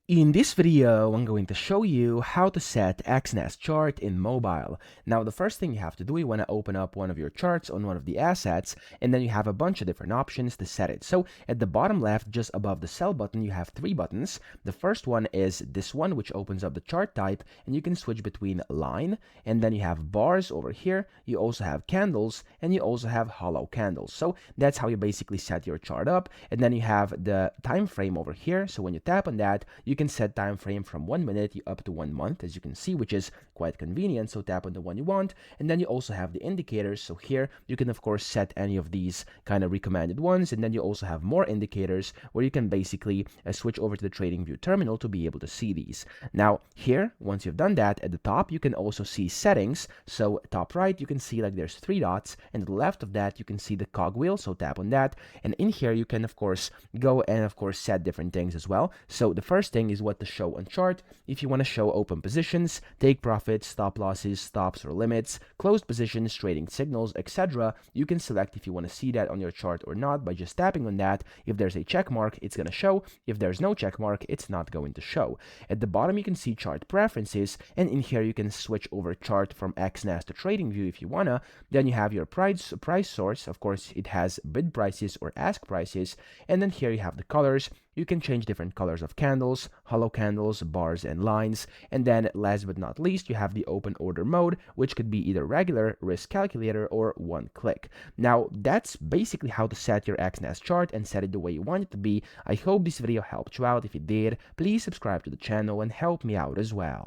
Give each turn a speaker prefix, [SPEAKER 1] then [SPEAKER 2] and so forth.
[SPEAKER 1] In this video, I'm going to show you how to set Exness chart in mobile. Now, the first thing you have to do, you want to open up one of your charts on one of the assets, and then you have a bunch of different options to set it. So at the bottom left, just above the sell button, you have three buttons. The first one is this one, which opens up the chart type, and you can switch between line, and then you have bars over here. You also have candles, and you also have hollow candles. So that's how you basically set your chart up. And then you have the time frame over here. So when you tap on that, you can set time frame from 1 minute up to 1 month, as you can see, which is quite convenient. So tap on the one you want, and then you also have the indicators. So here you can of course set any of these kind of recommended ones, and then you also have more indicators where you can basically switch over to the trading view terminal to be able to see these. Now here, once you've done that, at the top you can also see settings. So top right, you can see like there's three dots, and to the left of that you can see the cogwheel. So tap on that, and in here you can of course go and of course set different things as well. So the first thing is what to show on chart. If you want to show open positions, take profits, stop losses, stops or limits, closed positions, trading signals, etc., you can select if you want to see that on your chart or not by just tapping on that. If there's a check mark, it's going to show. If there's no check mark, it's not going to show. At the bottom you can see chart preferences, and in here you can switch over chart from Exness to trading view if you wanna. Then you have your price source. Of course, it has bid prices or ask prices, and then here you have the colors. You can change different colors of candles, hollow candles, bars, and lines. And then last but not least, you have the open order mode, which could be either regular, risk calculator, or one click. Now, that's basically how to set your Exness chart and set it the way you want it to be. I hope this video helped you out. If it did, please subscribe to the channel and help me out as well.